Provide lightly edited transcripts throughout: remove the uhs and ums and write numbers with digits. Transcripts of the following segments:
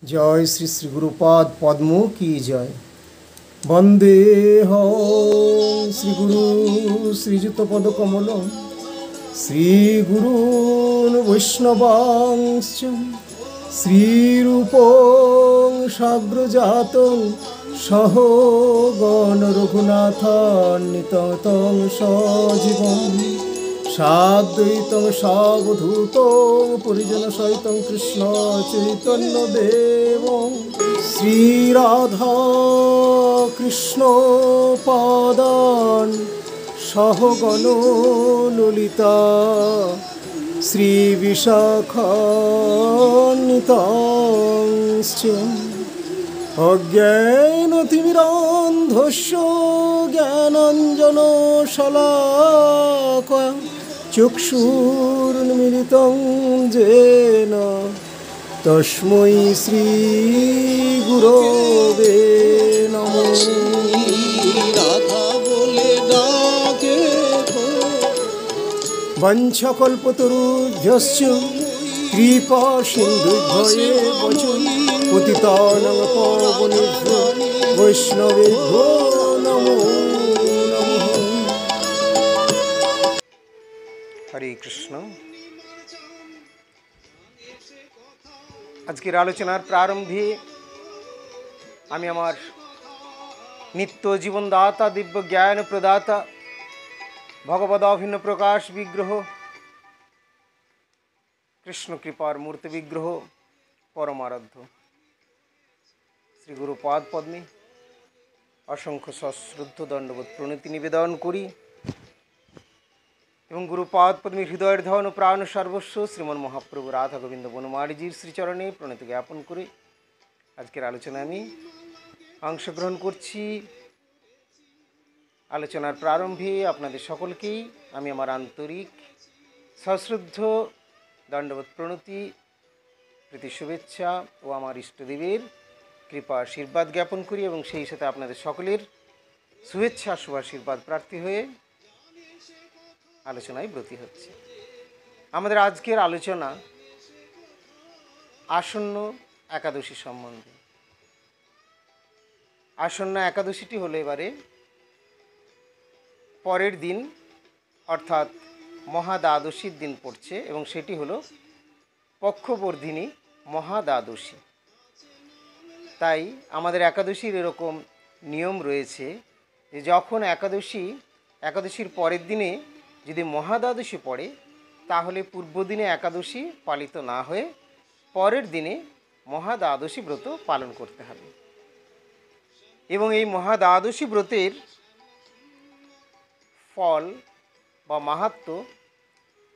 जय श्री श्री गुरुपाद पद्म की जय। वंदे हं श्री गुरु श्रीजुत पद कमल श्री गुरून् वैष्णवांश्च श्रीरूपं साग्रजातं सह गण रघुनाथान्वितं सजीवम् साद्वैतं सावधूतं परिजन सहितं कृष्ण चैतन्य देवं श्रीराधा कृष्ण पादान् सहगण ललिता श्रीविशाखान्वितांश्च अज्ञानतिमिरान्धस्य ज्ञानाञ्जनशलाकया चक्षुरुन्मिलितं येन तस्मै श्रीगुरवे नमः। वंशकल्पतरुभ्यश्च कृपा सिन्धुभ्येव च पतितानां पावनेभ्यो वैष्णवेभ्यो नमो नमः। हरे कृष्ण। আজকের আলোচনার প্রারম্ভে আমি আমার নিত্য জীবনদাতা দিব্য জ্ঞান প্রদাতা ভগবদ অভিন্ন প্রকাশ বিগ্রহ কৃষ্ণ কৃপার মূর্তি বিগ্রহ পরমারাধ্য শ্রী গুরুপাদ পদ্মে অসংখ্য সশ্রদ্ধ দণ্ডবোধ প্রণতি নিবেদন করি এবং গুরুপাদ পদ্মে হৃদয়ের ধন প্রাণ সর্বস্ব শ্রীমন মহাপ্রভু রাধা গোবিন্দ বনমালীজির শ্রীচরণে প্রণতি জ্ঞাপন করে আজকের আলোচনায় আমি অংশগ্রহণ করছি। আলোচনার প্রারম্ভে আপনাদের সকলকেই আমি আমার আন্তরিক সশ্রদ্ধ দণ্ডবোধ প্রণতি প্রীতি শুভেচ্ছা ও আমার ইষ্টদেবের কৃপা আশীর্বাদ জ্ঞাপন করি এবং সেই সাথে আপনাদের সকলের শুভেচ্ছা শুভাশীর্বাদ প্রার্থী হয়ে আলোচনায় ব্রতী হচ্ছে। আমাদের আজকের আলোচনা আসন্ন একাদশী সম্বন্ধে। আসন্ন একাদশীটি হলো এবারে পরের দিন অর্থাৎ মহাদ্বাদশীর দিন পড়ছে এবং সেটি হলো পক্ষবর্ধিনী মহাদ্বাদশী। তাই আমাদের একাদশীর এরকম নিয়ম রয়েছে যে যখন একাদশীর পরের দিনে যদি মহাদ্বাদশী পড়ে তাহলে পূর্বদিনে একাদশী পালিত না হয়ে পরের দিনে মহাদ্বাদশী ব্রত পালন করতে হবে। এবং এই মহাদ্বাদশী ব্রতের ফল বা মাহাত্ম্য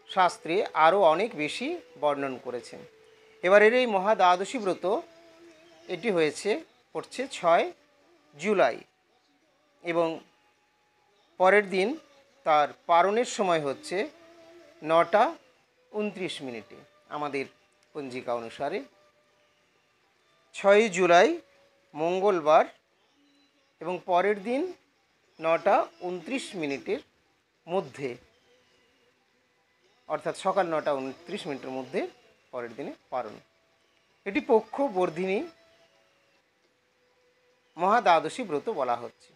শাস্ত্রে আরও অনেক বেশি বর্ণন করেছেন। এবারের এই মহাদ্বাদশী ব্রত এটি পড়ছে 6 জুলাই এবং পরের দিন তার পারণের সময় হচ্ছে 9:29 আমাদের পঞ্জিকা অনুসারে 6 জুলাই মঙ্গলবার এবং পরের দিন 9:29 মধ্যে অর্থাৎ সকাল 9:29 মধ্যে পরের দিনে পারণ। এটি পক্ষবর্ধিনী মহাদ্বাদশী ব্রত বলা হচ্ছে।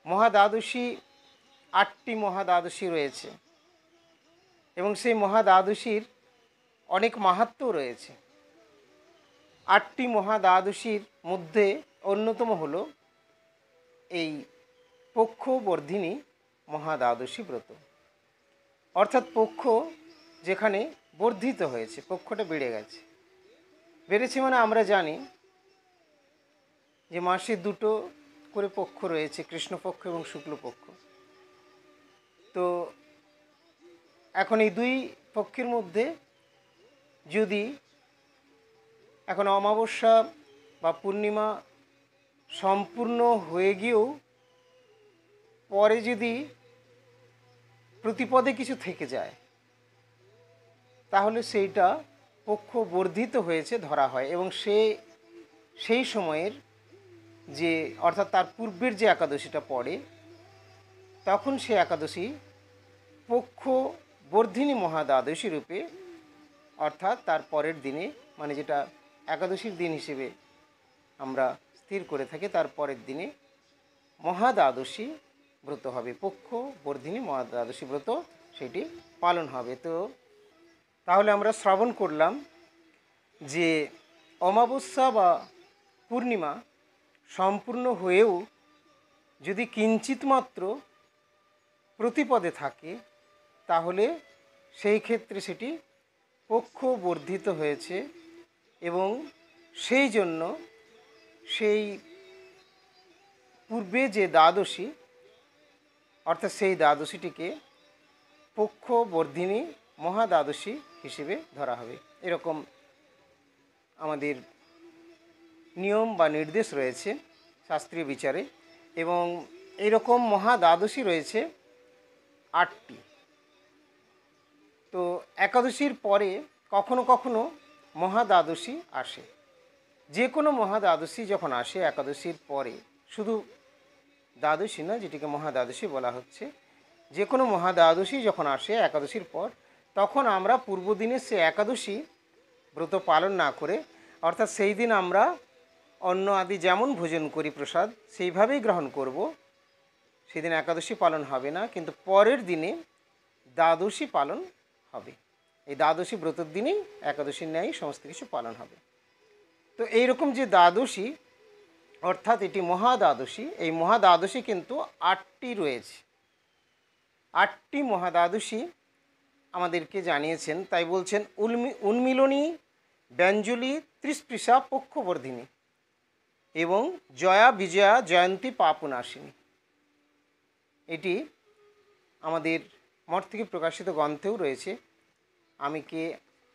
মহাদ্বাদশী 8টি মহাদ্বাদশী রয়েছে এবং সেই মহাদ্বাদশীর অনেক মাহাত্ম্য রয়েছে। 8টি মহাদ্বাদশীর মধ্যে অন্যতম হল এই পক্ষবর্ধিনী মহাদ্বাদশী ব্রত, অর্থাৎ পক্ষ যেখানে বর্ধিত হয়েছে, পক্ষটা বেড়েছে মানে আমরা জানি যে মাসে 2টো করে পক্ষ রয়েছে, কৃষ্ণপক্ষ এবং শুক্লপক্ষ। তো এখন এই 2 পক্ষের মধ্যে যদি এখন অমাবস্যা বা পূর্ণিমা সম্পূর্ণ হয়ে গিয়েও পরে যদি প্রতিপদে কিছু থেকে যায় তাহলে সেইটা পক্ষ বর্ধিত হয়েছে ধরা হয় এবং সেই সময়ের যে অর্থাৎ তার পূর্বের যে একাদশীটা পড়ে তখন সে একাদশী পক্ষ বর্ধিনী মহাদ্বাদশী রূপে অর্থাৎ তার পরের দিনে মানে যেটা একাদশীর দিন হিসেবে আমরা স্থির করে থাকি। তার পরের দিনে মহাদ্বাদশী ব্রত হবে, পক্ষ বর্ধিনী মহাদ্বাদশী ব্রত সেটি পালন হবে। তো তাহলে আমরা শ্রবণ করলাম যে অমাবস্যা বা পূর্ণিমা সম্পূর্ণ হয়েও যদি কিঞ্চিত মাত্র প্রতিপদে থাকে তাহলে সেই ক্ষেত্রে সেটি পক্ষ বর্ধিত হয়েছে এবং সেই জন্য সেই পূর্বে যে দ্বাদশী অর্থাৎ সেই দ্বাদশীটিকে পক্ষ বর্ধিনী মহাদ্বাদশী হিসেবে ধরা হবে। এরকম আমাদের নিয়ম বা নির্দেশ রয়েছে শাস্ত্রীয় বিচারে, এবং এইরকম মহাদ্বাদশী রয়েছে 8টি। তো একাদশীর পরে কখনো কখনো মহাদ্বাদশী আসে। যে কোনো মহাদ্বাদশী যখন আসে একাদশীর পরে, শুধু দ্বাদশী না যেটিকে মহাদ্বাদশী বলা হচ্ছে, যে কোনো মহাদ্বাদশী যখন আসে একাদশীর পর, তখন আমরা পূর্বদিনের সে একাদশী ব্রত পালন না করে, অর্থাৎ সেই দিন আমরা অন্ন আদি যেমন ভোজন করি প্রসাদ সেইভাবেই গ্রহণ করব, সেদিন একাদশী পালন হবে না, কিন্তু পরের দিনে দ্বাদশী পালন হবে। এই দ্বাদশী ব্রতের দিনেই একাদশীর ন্যায় সমস্ত কিছু পালন হবে। তো এইরকম যে দ্বাদশী অর্থাৎ এটি মহাদ্বাদশী, এই মহাদ্বাদশী কিন্তু 8টি রয়েছে। 8টি মহাদ্বাদশী আমাদেরকে জানিয়েছেন, তাই বলছেন উন্মিলনী, ব্যঞ্জলি, ত্রিস্পৃশা, পক্ষবর্ধিনী এবং জয়া বিজয়া জয়ন্তী পাপনাশিনী। এটি আমাদের মঠ থেকে প্রকাশিত গ্রন্থেও রয়েছে। আমি কে,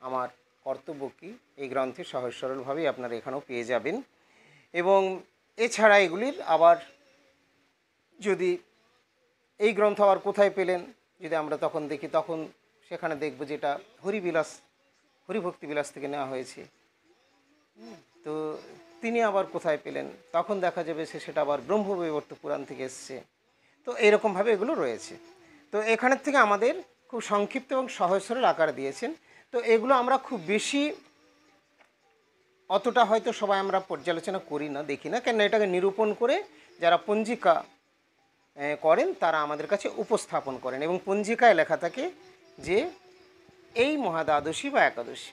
আমার কর্তব্য কী, এই গ্রন্থে সহজ সরলভাবেই আপনারা এখানেও পেয়ে যাবেন। এবং এছাড়া এগুলির আবার যদি এই গ্রন্থ আবার কোথায় পেলেন যদি আমরা তখন দেখি, তখন সেখানে দেখব যেটা হরিবিলাস, হরিভক্তি বিলাস থেকে নেওয়া হয়েছে। তো তিনি আবার কোথায় পেলেন, তখন দেখা যাবে সেটা আবার ব্রহ্মবৈবর্ত পুরাণ থেকে এসছে। তো এরকমভাবে এগুলো রয়েছে। তো এখানের থেকে আমাদের খুব সংক্ষিপ্ত এবং সহজ সরল আকার দিয়েছেন। তো এগুলো আমরা খুব বেশি অতটা হয়তো সবাই আমরা পর্যালোচনা করি না, দেখি না, কেন এটাকে নিরূপণ করে যারা পঞ্জিকা করেন তারা আমাদের কাছে উপস্থাপন করেন, এবং পঞ্জিকায় লেখা থাকে যে এই মহাদ্বাদশী বা একাদশী,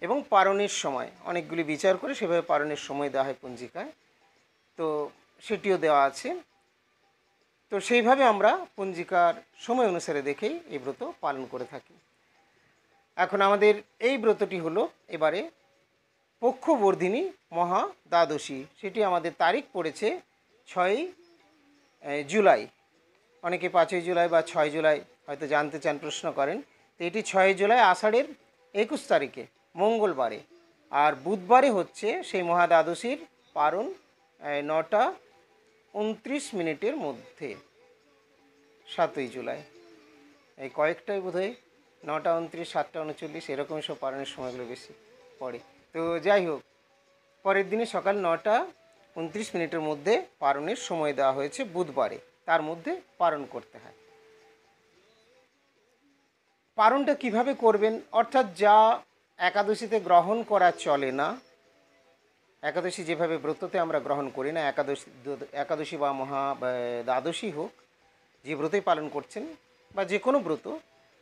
এবং পারণের সময় অনেকগুলি বিচার করে সেভাবে পারণের সময় দেওয়া হয় পঞ্জিকায়, তো সেটিও দেওয়া আছে। তো সেইভাবে আমরা পঞ্জিকার সময় অনুসারে দেখেই এই ব্রত পালন করে থাকি। এখন আমাদের এই ব্রতটি হলো এবারে পক্ষবর্ধিনী মহাদ্বাদশী, সেটি আমাদের তারিখ পড়েছে 6 জুলাই। অনেকে 5 জুলাই বা 6 জুলাই হয়তো জানতে চান, প্রশ্ন করেন। তো এটি 6 জুলাই আষাঢ়ের 21 তারিখে মঙ্গলবারে, আর বুধবারে হচ্ছে সেই মহাদ্বাদশীর পারণ 9:29 মধ্যে। 7ই জুলাই এই কয়েকটাই বোধহয় 9:29, 7:39 এরকমই সব পারণের সময়গুলো বেশি পড়ে। তো যাই হোক, পরের দিনে সকাল 9:29 মধ্যে পারণের সময় দেওয়া হয়েছে বুধবারে, তার মধ্যে পারণ করতে হয়। পারণটা কিভাবে করবেন, অর্থাৎ যা একাদশীতে গ্রহণ করা চলে না, একাদশী যেভাবে ব্রততে আমরা গ্রহণ করি না, একাদশী বা দ্বাদশী হোক, যে ব্রতই পালন করছেন বা যে কোনো ব্রত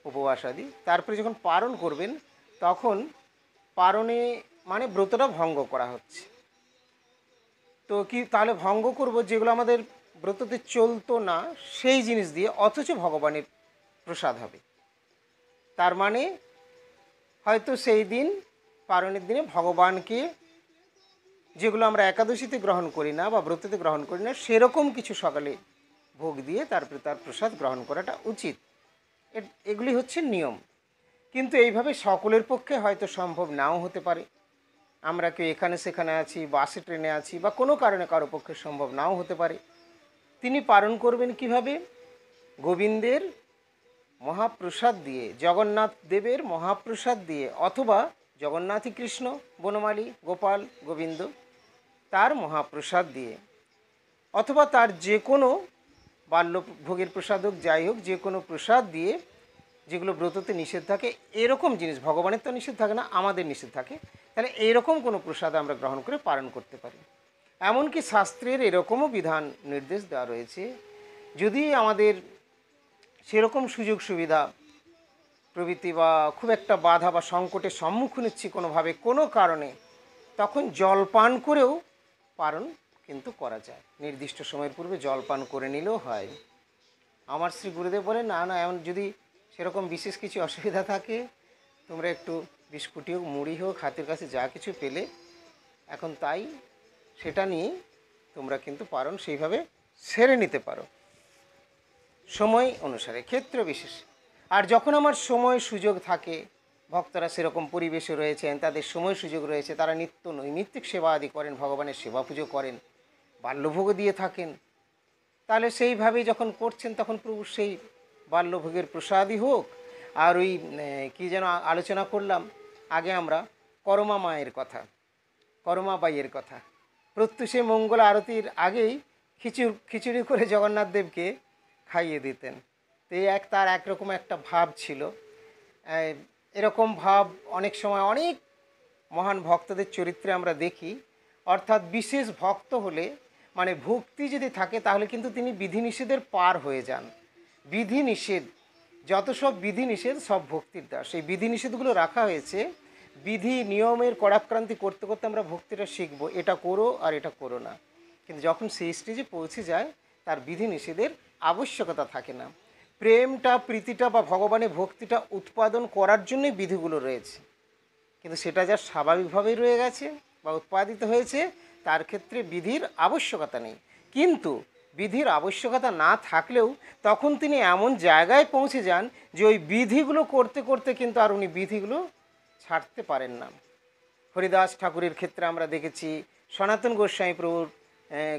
উপবাস আদি, তারপরে যখন পারণ করবেন তখন পারণে মানে ব্রতটা ভঙ্গ করা হচ্ছে। তো কি তাহলে ভঙ্গ করব যেগুলো আমাদের ব্রততে চলতো না সেই জিনিস দিয়ে, অথচ ভগবানের প্রসাদ হবে। তার মানে হয়তো সেই দিন পারণের দিনে ভগবানকে যেগুলো আমরা একাদশীতে গ্রহণ করি না বা ব্রততে গ্রহণ করি না সেরকম কিছু সকালে ভোগ দিয়ে তারপরে তার প্রসাদ গ্রহণ করাটা উচিত। এগুলি হচ্ছে নিয়ম। কিন্তু এইভাবে সকলের পক্ষে হয়তো সম্ভব নাও হতে পারে। আমরা কেউ এখানে সেখানে আছি, বাসে ট্রেনে আছি, বা কোনো কারণে কারো পক্ষে সম্ভব নাও হতে পারে। তিনি পালন করবেন কিভাবে? গোবিন্দের মহাপ্রসাদ দিয়ে, জগন্নাথ দেবের মহাপ্রসাদ দিয়ে, অথবা জগন্নাথই কৃষ্ণ, বনমালী, গোপাল, গোবিন্দ তার মহাপ্রসাদ দিয়ে, অথবা তার যে কোনো বাল্যভোগের প্রসাদ হোক, যাই হোক, যে কোনো প্রসাদ দিয়ে, যেগুলো ব্রততে নিষেধ থাকে এরকম জিনিস। ভগবানের তো নিষেধ থাকে না, আমাদের নিষেধ থাকে, তাহলে এইরকম কোনো প্রসাদ আমরা গ্রহণ করে পালন করতে পারি। এমনকি শাস্ত্রের এরকমও বিধান নির্দেশ দেওয়া রয়েছে, যদি আমাদের সেরকম সুযোগ সুবিধা প্রভৃতি বা খুব একটা বাধা বা সংকটের সম্মুখীন হচ্ছি কোনোভাবে কোনো কারণে, তখন জলপান করেও পালন কিন্তু করা যায়। নির্দিষ্ট সময়ের পূর্বে জলপান করে নিলেও হয়। আমার শ্রী গুরুদেব বলেন, না না, এমন যদি সেরকম বিশেষ কিছু অসুবিধা থাকে, তোমরা একটু বিস্কুটি হোক, মুড়ি হোক, হাতের কাছে যা কিছু পেলে এখন তাই সেটা নিয়ে তোমরা কিন্তু পালন সেইভাবে সেরে নিতে পারো সময় অনুসারে, ক্ষেত্র বিশেষ। আর যখন আমার সময় সুযোগ থাকে, ভক্তরা সেরকম পরিবেশে রয়েছেন, তাদের সময় সুযোগ রয়েছে, তারা নিত্য নৈমিত্তিক সেবা আদি করেন, ভগবানের সেবা পুজো করেন, বাল্যভোগও দিয়ে থাকেন, তাহলে সেইভাবেই যখন করছেন তখন প্রভু সেই বাল্যভোগের প্রসাদই হোক, আর ওই কী যেন আলোচনা করলাম আগে আমরা, করমা মায়ের কথা, করমা বাইয়ের কথা, প্রত্যুষে মঙ্গল আরতির আগেই খিচুড়ি করে জগন্নাথ দেবকে খাইয়ে দিতেন। তো এই তার একরকম একটা ভাব ছিল। এরকম ভাব অনেক সময় অনেক মহান ভক্তদের চরিত্রে আমরা দেখি। অর্থাৎ বিশেষ ভক্ত হলে, মানে ভক্তি যদি থাকে, তাহলে কিন্তু তিনি বিধিনিষেধের পার হয়ে যান। বিধিনিষেধ, যত সব বিধিনিষেধ সব ভক্তির দাস। এই বিধিনিষেধগুলো রাখা হয়েছে, বিধি নিয়মের কড়াক্রান্তি করতে করতে আমরা ভক্তিটা শিখবো, এটা করো আর এটা করো না। কিন্তু যখন সেই স্টেজে পৌঁছে যায়, তার বিধিনিষেধের আবশ্যকতা থাকে না। প্রেমটা, প্রীতিটা বা ভগবানের ভক্তিটা উৎপাদন করার জন্যই বিধিগুলো রয়েছে, কিন্তু সেটা যা স্বাভাবিকভাবেই রয়ে গেছে বা উৎপাদিত হয়েছে, তার ক্ষেত্রে বিধির আবশ্যকতা নেই। কিন্তু বিধির আবশ্যকতা না থাকলেও তখন তিনি এমন জায়গায় পৌঁছে যান যে ওই বিধিগুলো করতে করতে কিন্তু আর উনি বিধিগুলো ছাড়তে পারেন না। হরিদাস ঠাকুরের ক্ষেত্রে আমরা দেখেছি, সনাতন গোস্বামী প্রভুর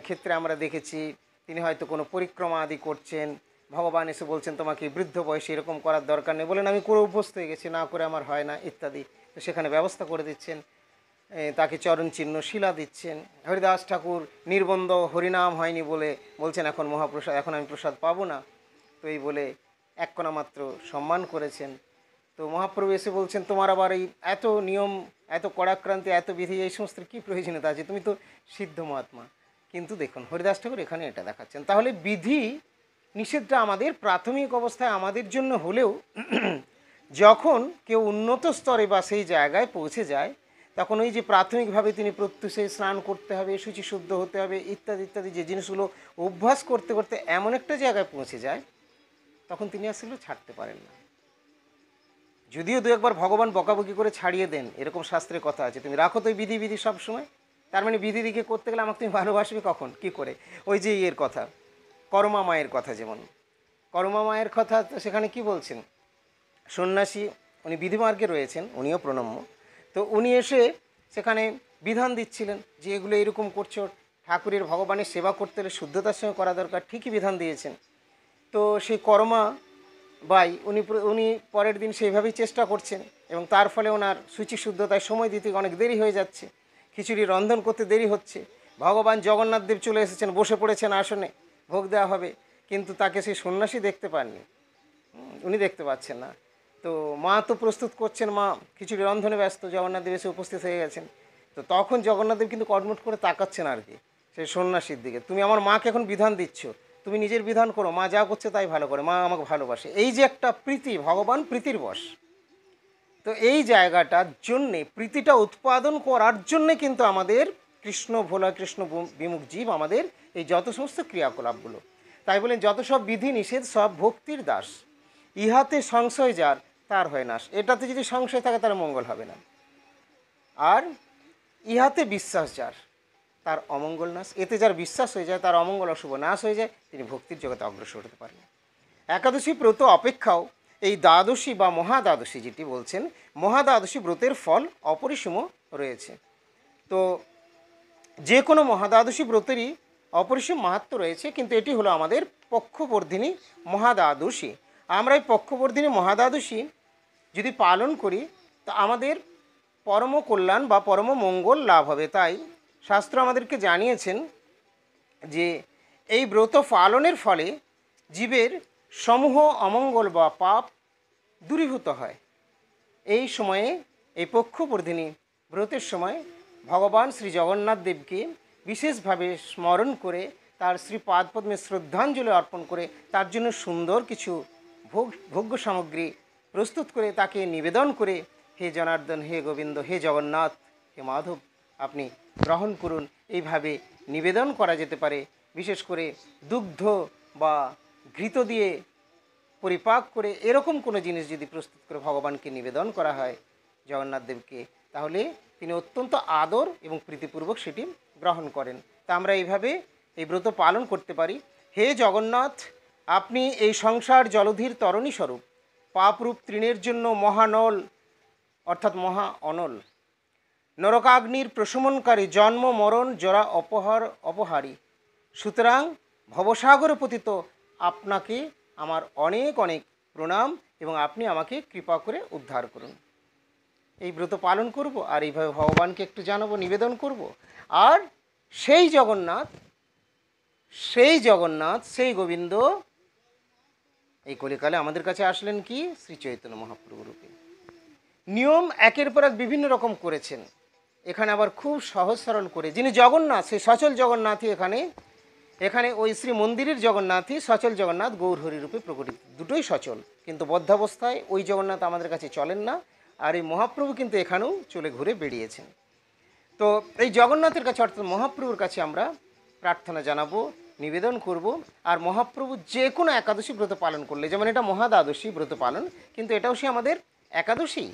ক্ষেত্রে আমরা দেখেছি, তিনি হয়তো কোনো পরিক্রমা আদি করছেন, ভগবান এসে বলছেন তোমাকে বৃদ্ধ বয়সে এরকম করার দরকার নেই, বলেন আমি করে অভ্যস্ত হয়ে গেছি, না করে আমার হয় না ইত্যাদি। তো সেখানে ব্যবস্থা করে দিচ্ছেন, তাকে চরণ চিহ্ন শিলা দিচ্ছেন। হরিদাস ঠাকুর নির্বন্ধ হরিনাম হয়নি বলে বলছেন এখন মহাপ্রসাদ, এখন আমি প্রসাদ পাবো না, তো এই বলে এক কণা মাত্র সম্মান করেছেন। তো মহাপ্রভু এসে বলছেন তোমার আবার এই এত নিয়ম, এত কড়াক্রান্তি, এত বিধি, এই সমস্ত কী প্রয়োজনীয়তা আছে, তুমি তো সিদ্ধ মহাত্মা। কিন্তু দেখুন হরিদাস ঠাকুর এখানে এটা দেখাচ্ছেন। তাহলে বিধি নিষেধটা আমাদের প্রাথমিক অবস্থায় আমাদের জন্য হলেও যখন কেউ উন্নত স্তরে বা সেই জায়গায় পৌঁছে যায়, তখন ওই যে প্রাথমিকভাবে তিনি প্রত্যুষে স্নান করতে হবে, শুচিশুদ্ধ হতে হবে, ইত্যাদি ইত্যাদি যে জিনিসগুলো অভ্যাস করতে করতে এমন একটা জায়গায় পৌঁছে যায়, তখন তিনি আসলে ছাড়তে পারেন না। যদিও দু একবার ভগবান বকাবকি করে ছাড়িয়ে দেন, এরকম শাস্ত্রের কথা আছে, তুমি রাখো তো বিধি বিধি সবসময়। তার মানে বিধি দিকে করতে গেলে আমাকে তুমি ভালোবাসবে কখন, কি করে? ওই যে ইয়ের কথা, করমা মায়ের কথা, যেমন করমা মায়ের কথা, তো সেখানে কি বলছেন, সন্ন্যাসী উনি বিধিমার্গে রয়েছেন, উনিও প্রণম্য, তো উনি এসে সেখানে বিধান দিচ্ছিলেন যে এগুলো এরকম করছো, ঠাকুরের ভগবানের সেবা করতে হলে শুদ্ধতার সঙ্গে করা দরকার, ঠিকই বিধান দিয়েছেন। তো সেই করমা বাই উনি পরের দিন সেইভাবেই চেষ্টা করছেন, এবং তার ফলে ওনার শুচি শুদ্ধতায় সময় দিতে অনেক দেরি হয়ে যাচ্ছে, খিচুড়ি রন্ধন করতে দেরি হচ্ছে। ভগবান জগন্নাথ দেব চলে এসেছেন, বসে পড়েছেন আসনে, ভোগ দেওয়া হবে, কিন্তু তাকে সেই সন্ন্যাসী দেখতে পাননি, উনি দেখতে পাচ্ছেন না। তো মা তো প্রস্তুত করছেন, মা খিচুড়ি রন্ধনে ব্যস্ত, জগন্নাথ দেব এসে উপস্থিত হয়ে গেছেন। তো তখন জগন্নাথ দেব কিন্তু কটমট করে তাকাচ্ছেন আর কি সেই সন্ন্যাসীর দিকে, তুমি আমার মাকে এখন বিধান দিচ্ছ, তুমি নিজের বিধান করো, মা যা করছে তাই ভালো করে, মা আমাকে ভালোবাসে। এই যে একটা প্রীতি, ভগবান প্রীতির বশ। তো এই জায়গাটার জন্যে, প্রীতিটা উৎপাদন করার জন্যে কিন্তু আমাদের কৃষ্ণ ভোলা, কৃষ্ণ বিমুখ জীব আমাদের এই যত সমস্ত ক্রিয়াকলাপগুলো। তাই বলেন যত সব বিধি নিষেধ সব ভক্তির দাস, ইহাতে সংশয় যার তার হয় নাশ। এটাতে যদি সংশয় থাকে তার মঙ্গল হবে না। আর ইহাতে বিশ্বাস যার তার অমঙ্গল নাশ। এতে যার বিশ্বাস হয়ে যায়, তার অমঙ্গল অশুভ নাশ হয়ে যায়, তিনি ভক্তির জগতে অগ্রসর হতে পারেন। একাদশী ব্রত অপেক্ষাও এই দ্বাদশী বা মহাদ্বাদশী যেটি বলছেন, মহাদ্বাদশী ব্রতের ফল অপরিসীম রয়েছে। তো যে কোনো মহাদ্বাদশী ব্রতেরই অপরিসীম মাহাত্ম্য রয়েছে, কিন্তু এটি হলো আমাদের পক্ষবর্ধিনী মহাদ্বাদশী। আমরা এই পক্ষবর্ধিনী মহাদ্বাদশী যদি পালন করি, তা আমাদের পরম কল্যাণ বা পরম মঙ্গল লাভ হবে। তাই শাস্ত্র আমাদেরকে জানিয়েছেন যে এই ব্রত পালনের ফলে জীবের সমূহ অমঙ্গল বা পাপ দূরীভূত হয়। এই সময়ে এই পক্ষবর্ধিনী ব্রতের সময় ভগবান শ্রী জগন্নাথ দেবকে বিশেষভাবে স্মরণ করে তার শ্রীপাদপদ্মে শ্রদ্ধাঞ্জলি অর্পণ করে তার জন্য সুন্দর কিছু ভোগ্য সামগ্রী প্রস্তুত করে তাকে নিবেদন করে, হে জনার্দন, হে গোবিন্দ, হে জগন্নাথ, হে মাধব, আপনি গ্রহণ করুন, এইভাবে নিবেদন করা যেতে পারে। বিশেষ করে দুগ্ধ বা ঘৃত দিয়ে পরিপাক করে এরকম কোনো জিনিস যদি প্রস্তুত করে ভগবানকে নিবেদন করা হয় জগন্নাথ দেবকে, তাহলে তিনি অত্যন্ত আদর এবং প্রীতিপূর্বক সেটি গ্রহণ করেন। তা আমরা এইভাবে এই ব্রত পালন করতে পারি। হে জগন্নাথ, আপনি এই সংসার জলধির তরণী স্বরূপ পাপরূপ তৃণের জন্য মহানল অর্থাৎ মহা অনল নরকাগ্নির প্রশমনকারী, জন্ম মরণ জরা অপহারী। সুতরাং ভবসাগরে পতিত আপনাকে আমার অনেক অনেক প্রণাম এবং আপনি আমাকে কৃপা করে উদ্ধার করুন। এই ব্রত পালন করব আর এইভাবে ভগবানকে একটু জানাবো, নিবেদন করব। আর সেই জগন্নাথ, সেই গোবিন্দ এই কলিকালে আমাদের কাছে আসলেন কি? শ্রী চৈতন্য মহাপ্রভু রূপে। নিয়ম একের পর এক বিভিন্ন রকম করেছেন। এখানে আবার খুব সহজ সরল করে, যিনি জগন্নাথ সেই সচল জগন্নাথই এখানে ওই শ্রী মন্দিরের জগন্নাথই সচল জগন্নাথ গৌরহরি রূপে প্রকটিত, দুটোই সচল। কিন্তু বদ্ধাবস্থায় ওই জগন্নাথ আমাদের কাছে চলেন না, আর এই মহাপ্রভু কিন্তু এখানেও চলে ঘুরে বেরিয়েছেন। তো এই জগন্নাথের কাছে অর্থাৎ মহাপ্রভুর কাছে আমরা প্রার্থনা জানাবো, নিবেদন করব। আর মহাপ্রভু যে কোনো একাদশী ব্রত পালন করলে, যেমন এটা মহাদ্বাদশী ব্রত পালন, কিন্তু এটাও সে আমাদের একাদশী,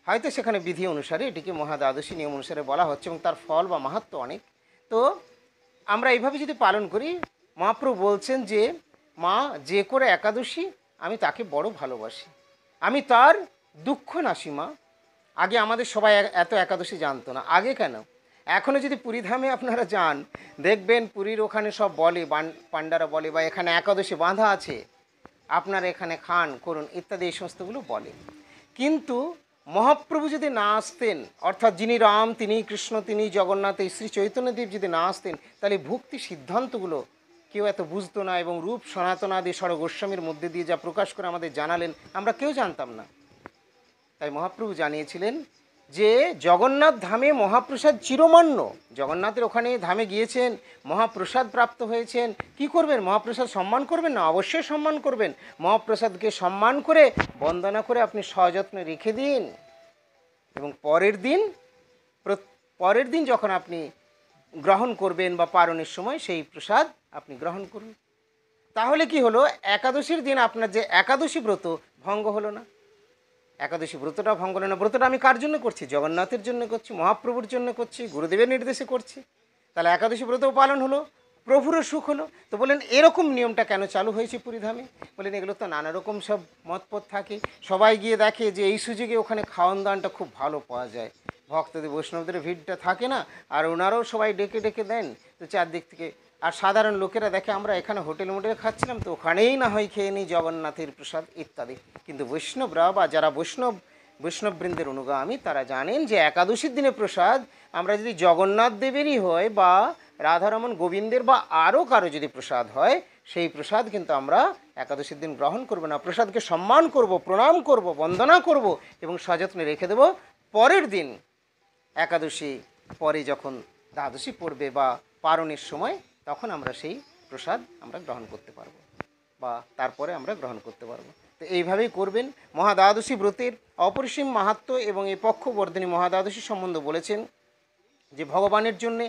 হয়তো সেখানে বিধি অনুসারে এটিকে মহাদ্বাদশী নিয়ম অনুসারে বলা হচ্ছে এবং তার ফল বা মাহাত্ম্য অনেক। তো আমরা এইভাবে যদি পালন করি, মহাপ্রভু বলছেন যে মা যে করে একাদশী আমি তাকে বড় ভালোবাসি, আমি তার দুঃখ নাসি মা। আগে আমাদের সবাই এত একাদশী জানতো না। আগে কেন, এখনও যদি পুরীধামে আপনারা যান, দেখবেন পুরীর ওখানে সব বলে, পাণ্ডারা বলে বা এখানে একাদশী বাঁধা আছে, আপনারা এখানে খান করুন ইত্যাদি এই সমস্তগুলো বলে। কিন্তু মহাপ্রভু যদি না আসতেন, অর্থাৎ যিনি রাম, তিনি কৃষ্ণ, তিনি জগন্নাথ, এই শ্রী চৈতন্যদেব যদি না আসতেন, তাহলে ভক্তি সিদ্ধান্তগুলো কেউ এত বুঝতো না এবং রূপ সনাতনাদি ষড় গোস্বামীর মধ্যে দিয়ে যা প্রকাশ করে আমাদের জানালেন, আমরা কেউ জানতাম না। তাই মহাপ্রভু জানিয়েছিলেন যে জগন্নাথ ধামে মহাপ্রসাদ চিরমান্য। জগন্নাথের ওখানে ধামে গিয়েছেন, মহাপ্রসাদ প্রাপ্ত হয়েছেন, কি করবেন? মহাপ্রসাদ সম্মান করবেন না? অবশ্যই সম্মান করবেন। মহাপ্রসাদকে সম্মান করে বন্দনা করে আপনি সযত্নে রেখে দিন এবং পরের দিন যখন আপনি গ্রহণ করবেন বা পারণের সময় সেই প্রসাদ আপনি গ্রহণ করুন। তাহলে কি হলো? একাদশীর দিন আপনার যে একাদশী ব্রত ভঙ্গ হলো না। একাদশী ব্রতটা ভঙ্গ হলো না। ব্রতটা আমি কার জন্য করছি? জগন্নাথের জন্য করছি, মহাপ্রভুর জন্য করছি, গুরুদেবের নির্দেশে করছি। তাহলে একাদশী ব্রতও পালন হলো, প্রভুরও সুখ হলো। তো বলেন এরকম নিয়মটা কেন চালু হয়েছে পুরীধামে? বলেন এগুলো তো নানা রকম সব মতপথ থাকে। সবাই গিয়ে দেখে যে এই সুযোগে ওখানে খাওয়ান দাওয়ানটা খুব ভালো পাওয়া যায়, ভক্তদের বৈষ্ণবদের ভিড়টা থাকে না, আর ওনারাও সবাই ডেকে ডেকে দেন। তো চারদিক থেকে আর সাধারণ লোকেরা দেখে আমরা এখানে হোটেল মোটেলে খাচ্ছিলাম, তো ওখানেই না হয় খেয়ে নিই জগন্নাথের প্রসাদ ইত্যাদি। কিন্তু বৈষ্ণবরা বা যারা বৈষ্ণববৃন্দের অনুগামী, তারা জানেন যে একাদশীর দিনে প্রসাদ আমরা যদি জগন্নাথ দেবেরই হয় বা রাধারমণ গোবিন্দের বা আরও কারো যদি প্রসাদ হয়, সেই প্রসাদ কিন্তু আমরা একাদশীর দিন গ্রহণ করব না। প্রসাদকে সম্মান করব, প্রণাম করব, বন্দনা করব এবং সযত্নে রেখে দেব। পরের দিন একাদশী পরে যখন দ্বাদশী পড়বে বা পারণের সময়, তখন আমরা সেই প্রসাদ আমরা গ্রহণ করতে পারবো বা তারপরে আমরা গ্রহণ করতে পারবো। তো এইভাবেই করবেন। মহাদ্বাদশী ব্রতের অপরিসীম মাহাত্ম্য এবং এই পক্ষবর্ধিনী মহাদ্বাদশী সম্বন্ধ বলেছেন যে ভগবানের জন্যে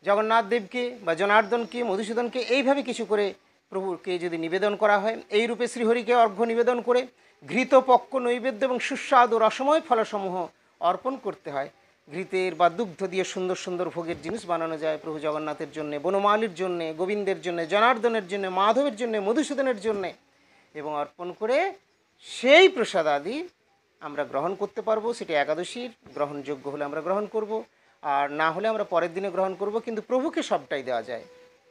জগন্নাথ দেবকে বা জনার্দনকে, মধুসূদনকে এইভাবে কিছু করে প্রভুকে যদি নিবেদন করা হয়, এই রূপে শ্রীহরিকে অর্ঘ্য নিবেদন করে ঘৃত পক্ষ নৈবেদ্য এবং সুস্বাদু রসময় ফলসমূহ অর্পণ করতে হয়। ঘৃতের বা দুগ্ধ দিয়ে সুন্দর সুন্দর ভোগের জিনিস বানানো যায় প্রভু জগন্নাথের জন্যে, বনমালীর জন্যে, গোবিন্দের জন্যে, জনার্দনের জন্যে, মাধবের জন্যে, মধুসূদনের জন্যে, এবং অর্পণ করে সেই প্রসাদ আদি আমরা গ্রহণ করতে পারবো। সেটি একাদশীর গ্রহণযোগ্য হলে আমরা গ্রহণ করব, আর না হলে আমরা পরের দিনে গ্রহণ করব। কিন্তু প্রভুকে সবটাই দেওয়া যায়।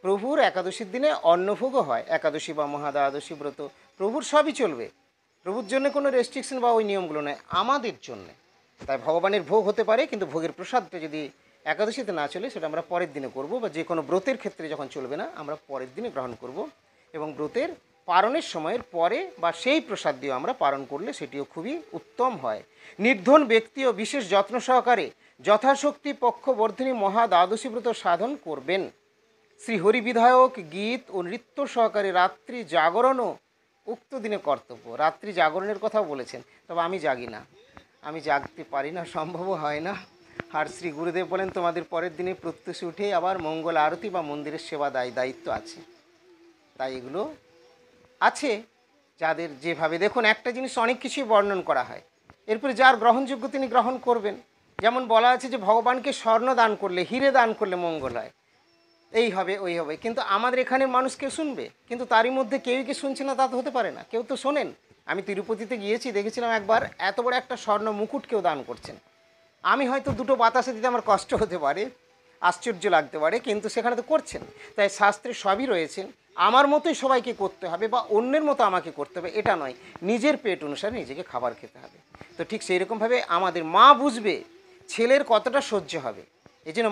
প্রভুর একাদশীর দিনে অন্নভোগও হয়। একাদশী বা মহাদ্বাদশী ব্রত প্রভুর সবই চলবে, প্রভুর জন্য কোনো রেস্ট্রিকশন বা ওই নিয়মগুলো নয়, আমাদের জন্যে। তাই ভগবানের ভোগ হতে পারে, কিন্তু ভোগের প্রসাদটা যদি একাদশীতে না চলে, সেটা আমরা পরের দিনে করব, বা যে কোনো ব্রতের ক্ষেত্রে যখন চলবে না, আমরা পরের দিনে গ্রহণ করব এবং ব্রতের পারণের সময়ের পরে বা সেই প্রসাদ দিয়ে আমরা পালন করলে সেটিও খুবই উত্তম হয়। নির্ধন ব্যক্তিও বিশেষ যত্ন সহকারে যথাশক্তি পক্ষবর্ধিনী মহা দ্বাদশী ব্রত সাধন করবেন। শ্রী হরিবিধায়ক গীত ও নৃত্য সহকারে রাত্রি জাগরণও উক্ত দিনে কর্তব্য। রাত্রি জাগরণের কথাও বলেছেন, তবে আমি জাগি না, আমি জাগতে পারি না, সম্ভবও হয় না। আর শ্রী গুরুদেব বলেন তোমাদের পরের দিনে প্রত্যুষে উঠে আবার মঙ্গল আরতি বা মন্দিরের সেবা দায়িত্ব আছে। তাই এগুলো আছে যাদের যেভাবে, দেখুন একটা জিনিস অনেক কিছুই বর্ণন করা হয়, এরপরে যার গ্রহণযোগ্য তিনি গ্রহণ করবেন। যেমন বলা আছে যে ভগবানকে স্বর্ণ দান করলে, হিরে দান করলে মঙ্গল হয়, এই হবে ওই হবে, কিন্তু আমাদের এখানের মানুষ কেউ শুনবে? কিন্তু তারই মধ্যে কেউই কি শুনছে না তা তো হতে পারে না, কেউ তো শোনেন। আমি তিরুপতিতে গিয়েছি, দেখেছিলাম একবার এত বড় একটা স্বর্ণ মুকুট কেউ দান করছেন। আমি হয়তো দুটো বাতাসে দিতে আমার কষ্ট হতে পারে, আশ্চর্য লাগতে পারে, কিন্তু সেখানে তো করছেন। তাই শাস্ত্রে সবই রয়েছে, আমার মতোই সবাইকে করতে হবে বা অন্যের মতো আমাকে করতে হবে এটা নয়, নিজের পেট অনুসারে নিজেকে খাবার খেতে হবে। তো ঠিক সেই রকমভাবে আমাদের মা বুঝবে ছেলের কতটা সহ্য হবে। এই জন্য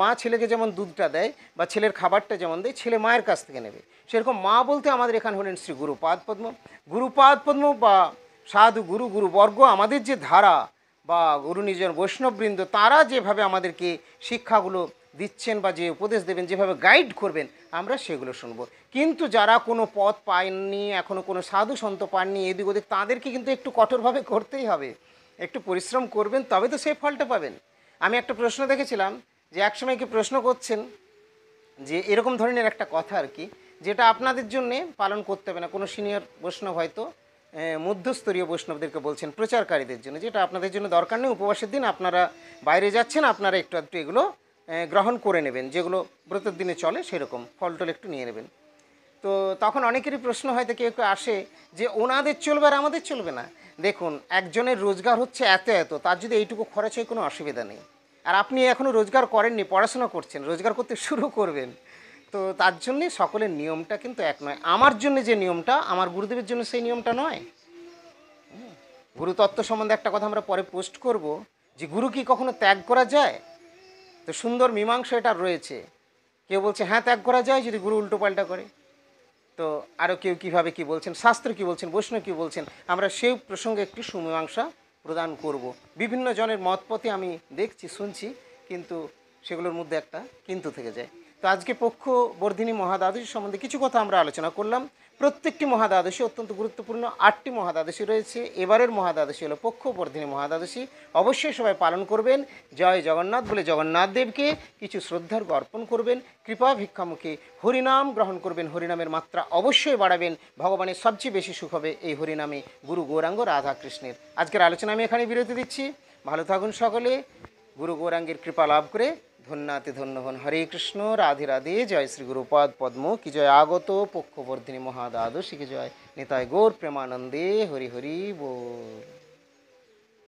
মা ছেলেকে যেমন দুধটা দেয় বা ছেলের খাবারটা যেমন দেয়, ছেলে মায়ের কাছ থেকে নেবে। সেরকম মা বলতে আমাদের এখানে হলেন শ্রী গুরুপাদ পদ্ম। গুরুপাদ পদ্ম বা সাধু গুরুবর্গ আমাদের যে ধারা বা গুরু নিজের বৈষ্ণববৃন্দ, তারা যেভাবে আমাদেরকে শিক্ষাগুলো দিচ্ছেন বা যে উপদেশ দেবেন, যেভাবে গাইড করবেন, আমরা সেগুলো শুনব। কিন্তু যারা কোনো পথ পায়নি, এখনও কোনো সাধু সন্ত পাননি এদিক ওদিক, তাদেরকে কিন্তু একটু কঠোরভাবে করতেই হবে, একটু পরিশ্রম করবেন, তবে তো সেই ফলটা পাবেন। আমি একটা প্রশ্ন দেখেছিলাম যে একসময় কি প্রশ্ন করছেন যে এরকম ধরনের একটা কথা আর কি, যেটা আপনাদের জন্যে পালন করতে হবে না, কোনো সিনিয়র বৈষ্ণব হয়তো মধ্যস্তরীয় বৈষ্ণবদেরকে বলছেন, প্রচারকারীদের জন্য, যেটা আপনাদের জন্য দরকার নেই। উপবাসের দিন আপনারা বাইরে যাচ্ছেন, আপনারা একটু একটু এগুলো গ্রহণ করে নেবেন, যেগুলো ব্রতের দিনে চলে সেরকম ফল টল একটু নিয়ে নেবেন। তো তখন অনেকেরই প্রশ্ন হয়তো কেউ কেউ আসে যে ওনাদের চলবে আর আমাদের চলবে না। দেখুন, একজনের রোজগার হচ্ছে এত, তার যদি এইটুকু খরচ হয় কোনো অসুবিধা নেই। আর আপনি এখনও রোজগার করেননি, পড়াশোনা করছেন, রোজগার করতে শুরু করবেন, তো তার জন্যে সকলের নিয়মটা কিন্তু এক নয়। আমার জন্য যে নিয়মটা, আমার গুরুদেবের জন্য সেই নিয়মটা নয়। গুরুতত্ত্ব সম্বন্ধে একটা কথা আমরা পরে পোস্ট করব, যে গুরু কি কখনো ত্যাগ করা যায়? তো সুন্দর মীমাংসা এটা রয়েছে। কেউ বলছে হ্যাঁ ত্যাগ করা যায় যদি গুরু উল্টোপাল্টা করে, তো আরও কেউ কীভাবে কী বলছেন, শাস্ত্র কী বলছেন, বৈষ্ণব কী বলছেন, আমরা সেই প্রসঙ্গে একটি সুমীমাংসা প্রদান করব। বিভিন্ন জনের মতপথে আমি দেখছি, শুনছি, কিন্তু সেগুলোর মধ্যে একটা কিন্তু থেকে যায়। তো আজকে পক্ষবর্ধিনী মহাদ্বাদশী সম্বন্ধে কিছু কথা আমরা আলোচনা করলাম। প্রত্যেকটি মহাদ্বাদশী অত্যন্ত গুরুত্বপূর্ণ, 8টি মহাদ্বাদশী রয়েছে। এবারের মহাদ্বাদশী হলো পক্ষবর্ধিনী মহাদ্বাদশী, অবশ্যই সবাই পালন করবেন। জয় জগন্নাথ বলে জগন্নাথ দেবকে কিছু শ্রদ্ধার্ঘ অর্পণ করবেন, কৃপা ভিক্ষামুখে হরিনাম গ্রহণ করবেন, হরিনামের মাত্রা অবশ্যই বাড়াবেন, ভগবানের সবচেয়ে বেশি সুখ হবে এই হরিনামে, গুরু গৌরাঙ্গ রাধাকৃষ্ণের। আজকের আলোচনা আমি এখানে বিরতি দিচ্ছি। ভালো থাকুন সকলে, গুরু গৌরাঙ্গের কৃপা লাভ করে ধন্যাতে ধন্য হন। হরে কৃষ্ণ, রাধে রাধে। জয় শ্রী গুরুপাদ পদ্ম কি জয়, আগত পক্ষবর্ধিনী মহাদ্বাদশী কি জয়, নিতাই গৌর প্রেমানন্দে, হরি হরি বল।